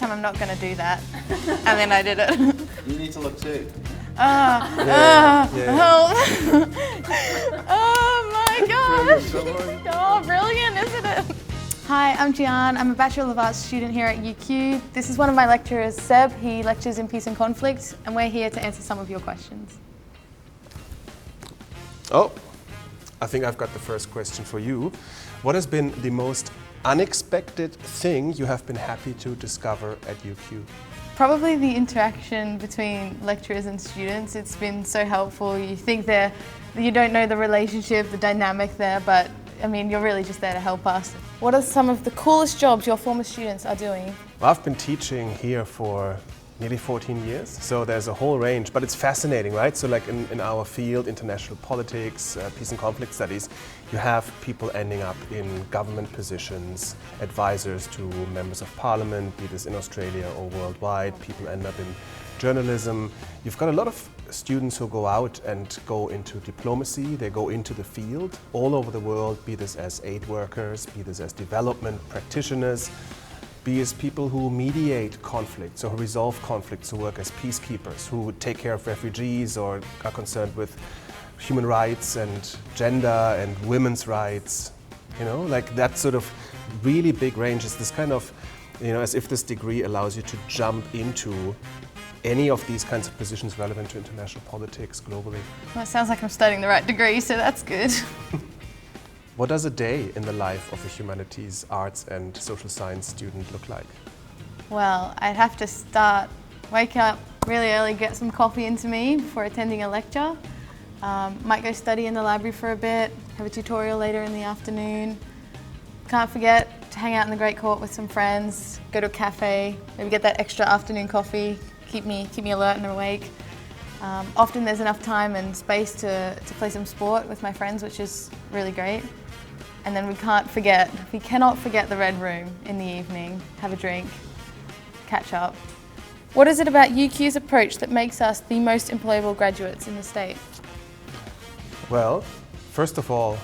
time I'm not going to do that. And then I did it. You need to look too. Help. Oh my gosh. Oh, brilliant, isn't it? Hi, I'm Giaan. I'm a Bachelor of Arts student here at UQ. This is one of my lecturers, Seb. He lectures in peace and conflict, and we're here to answer some of your questions. Oh, I think I've got the first question for you. What has been the most unexpected thing you have been happy to discover at UQ? Probably the interaction between lecturers and students. It's been so helpful. You think you don't know the relationship, the dynamic there, but I mean, you're really just there to help us. What are some of the coolest jobs your former students are doing? Well, I've been teaching here for nearly 14 years, so there's a whole range, but it's fascinating, right? So like in our field, international politics, peace and conflict studies, you have people ending up in government positions, advisors to members of parliament, be this in Australia or worldwide. People end up in journalism. You've got a lot of students who go out and go into diplomacy, they go into the field all over the world, be this as aid workers, be this as development practitioners, be as people who mediate conflicts or who resolve conflicts, who work as peacekeepers, who take care of refugees or are concerned with human rights and gender and women's rights. You know, like that sort of really big range is this kind of, you know, as if this degree allows you to jump into any of these kinds of positions relevant to international politics globally. Well, it sounds like I'm studying the right degree, so that's good. What does a day in the life of a humanities, arts and social science student look like? Well, I'd have to wake up really early, get some coffee into me before attending a lecture. Might go study in the library for a bit, have a tutorial later in the afternoon. Can't forget to hang out in the Great Court with some friends, go to a cafe, maybe get that extra afternoon coffee, keep me alert and awake. Often there's enough time and space to play some sport with my friends, which is really great. And then we cannot forget the Red Room in the evening, have a drink, catch up. What is it about UQ's approach that makes us the most employable graduates in the state? Well, first of all,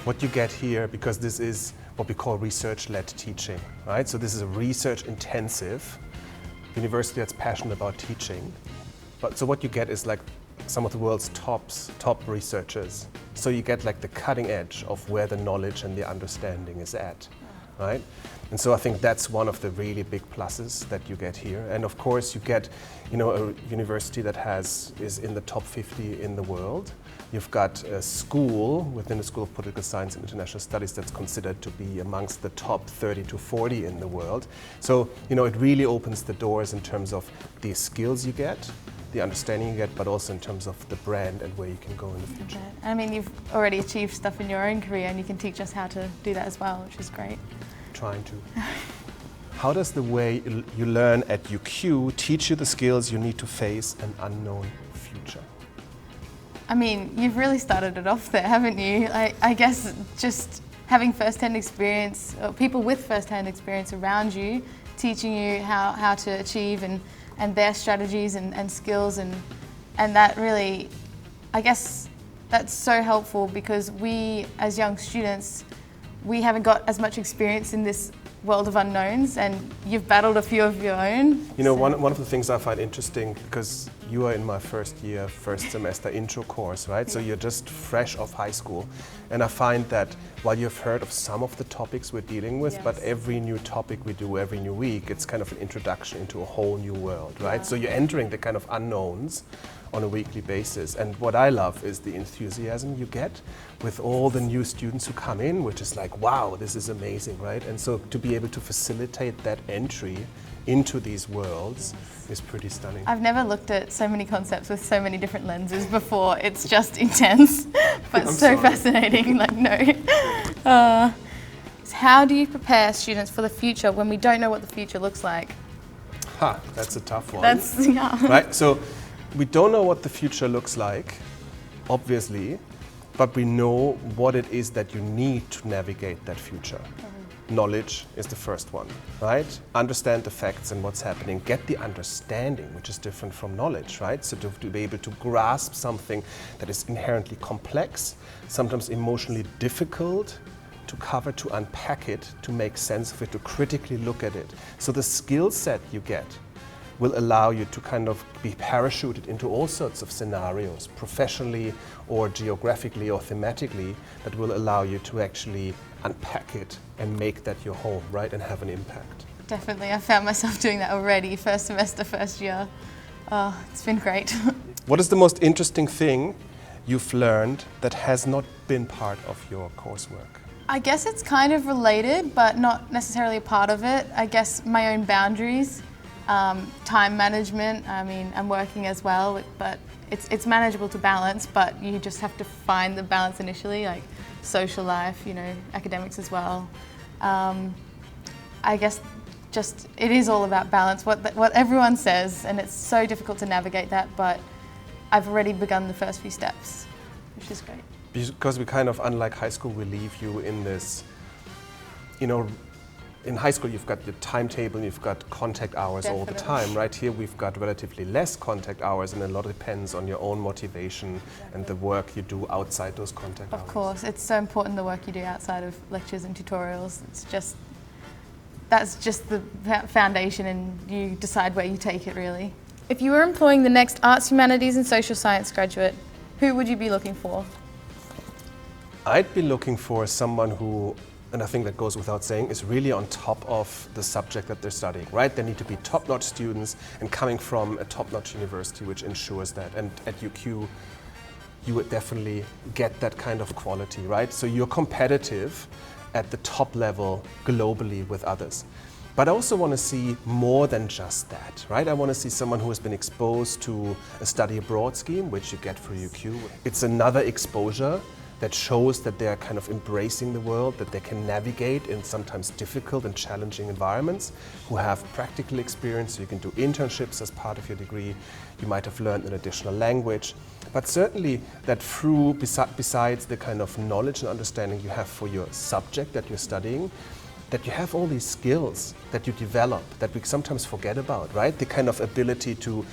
what you get here, because this is what we call research-led teaching, right? So this is a research-intensive university that's passionate about teaching. So what you get is like some of the world's top researchers. So you get like the cutting edge of where the knowledge and the understanding is at, right? And so I think that's one of the really big pluses that you get here. And of course you get, you know, a university that is in the top 50 in the world. You've got a school within the School of Political Science and International Studies that's considered to be amongst the top 30 to 40 in the world. So, you know, it really opens the doors in terms of the skills you get, the understanding you get, but also in terms of the brand and where you can go in the future. I mean, you've already achieved stuff in your own career and you can teach us how to do that as well, which is great. Trying to. How does the way you learn at UQ teach you the skills you need to face an unknown future? I mean, you've really started it off there, haven't you? I guess just having first-hand experience, or people with first-hand experience around you, teaching you how to achieve and their strategies and skills, and that really, I guess that's so helpful because we, as young students, we haven't got as much experience in this world of unknowns, and you've battled a few of your own. You know, one of the things I find interesting, because you are in my first semester intro course, right? So you're just fresh off high school. And I find that while you've heard of some of the topics we're dealing with, but every new topic we do every new week, it's kind of an introduction into a whole new world, right? So you're entering the kind of unknowns on a weekly basis. And what I love is the enthusiasm you get with all the new students who come in, which is like, wow, this is amazing, right? And so to be able to facilitate that entry into these worlds is pretty stunning. I've never looked at so many concepts with so many different lenses before. It's just intense, but so fascinating, like no. How do you prepare students for the future when we don't know what the future looks like? That's a tough one. Yeah. Right, so we don't know what the future looks like, obviously, but we know what it is that you need to navigate that future. Knowledge is the first one, right? Understand the facts and what's happening. Get the understanding, which is different from knowledge, right? So to be able to grasp something that is inherently complex, sometimes emotionally difficult to cover, to unpack it, to make sense of it, to critically look at it. So the skill set you get will allow you to kind of be parachuted into all sorts of scenarios, professionally or geographically or thematically, that will allow you to actually unpack it and make that your home, right, and have an impact. Definitely, I found myself doing that already, first semester, first year. Oh, it's been great. What is the most interesting thing you've learned that has not been part of your coursework? I guess it's kind of related, but not necessarily a part of it. I guess my own boundaries. Time management, I mean, I'm working as well, but it's manageable to balance, but you just have to find the balance initially, like social life, you know, academics as well. I guess just, it is all about balance, what everyone says, and it's so difficult to navigate that, but I've already begun the first few steps, which is great. Because we kind of, unlike high school, we leave you in this, you know, in high school you've got the timetable, you've got contact hours all the time, right? Here we've got relatively less contact hours, and a lot depends on your own motivation and the work you do outside those contact hours. Of course, it's so important the work you do outside of lectures and tutorials. It's just, that's just the foundation, and you decide where you take it really. If you were employing the next Arts, Humanities and Social Science graduate, who would you be looking for? I'd be looking for someone who, and I think that goes without saying, is really on top of the subject that they're studying, right? They need to be top-notch students and coming from a top-notch university, which ensures that. And at UQ, you would definitely get that kind of quality, right? So you're competitive at the top level globally with others. But I also want to see more than just that, right? I want to see someone who has been exposed to a study abroad scheme, which you get for UQ. It's another exposure that shows that they are kind of embracing the world, that they can navigate in sometimes difficult and challenging environments, who have practical experience, so you can do internships as part of your degree, you might have learned an additional language, but certainly that through, besides the kind of knowledge and understanding you have for your subject that you're studying, that you have all these skills that you develop that we sometimes forget about, right? The kind of ability to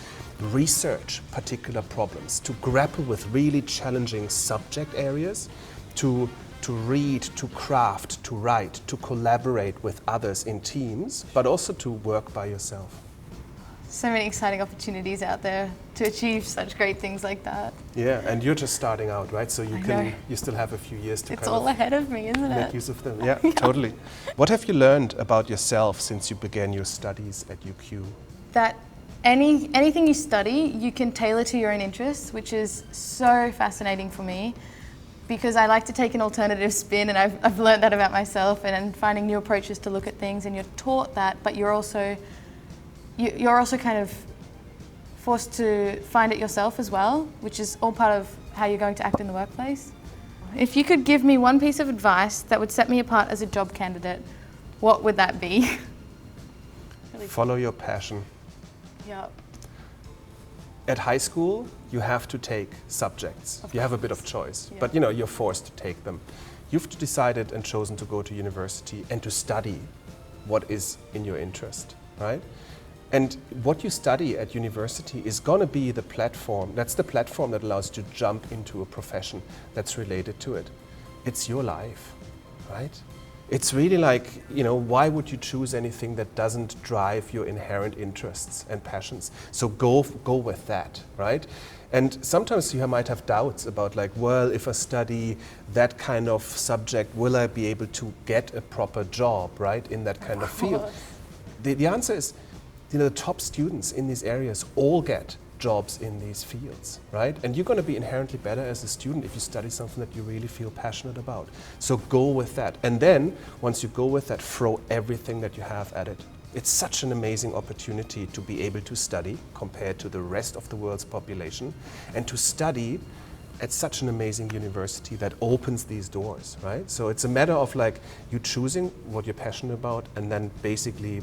research particular problems, to grapple with really challenging subject areas, to read, to craft, to write, to collaborate with others in teams, but also to work by yourself. So many exciting opportunities out there to achieve such great things like that. Yeah, and you're just starting out, right? So you still have a few years to it's all ahead of me, isn't it? Make use of them. Yeah, totally. What have you learned about yourself since you began your studies at UQ? That anything you study, you can tailor to your own interests, which is so fascinating for me, because I like to take an alternative spin, and I've learned that about myself, and finding new approaches to look at things, and you're taught that, but you're also kind of forced to find it yourself as well, which is all part of how you're going to act in the workplace. If you could give me one piece of advice that would set me apart as a job candidate, what would that be? Follow your passion. Yep. At high school, you have to take subjects. You have a bit of choice, Yeah. but you know, you're forced to take them. You've decided and chosen to go to university and to study what is in your interest, right? And what you study at university is going to be the platform, that's the platform that allows you to jump into a profession that's related to it. It's your life, right? It's really like, you know, why would you choose anything that doesn't drive your inherent interests and passions? So go with that, right? And sometimes you might have doubts about like, well, if I study that kind of subject, will I be able to get a proper job, right, in that kind of field? The answer is, you know, the top students in these areas all get jobs in these fields, right? And you're going to be inherently better as a student if you study something that you really feel passionate about. So go with that. And then, once you go with that, throw everything that you have at it. It's such an amazing opportunity to be able to study compared to the rest of the world's population, and to study at such an amazing university that opens these doors, right? So it's a matter of like you choosing what you're passionate about and then basically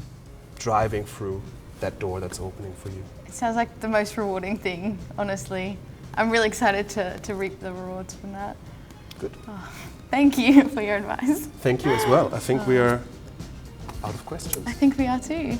driving through that door that's opening for you. It sounds like the most rewarding thing, honestly. I'm really excited to reap the rewards from that. Good. Oh, thank you for your advice. Thank you as well. I think we are out of questions. I think we are too.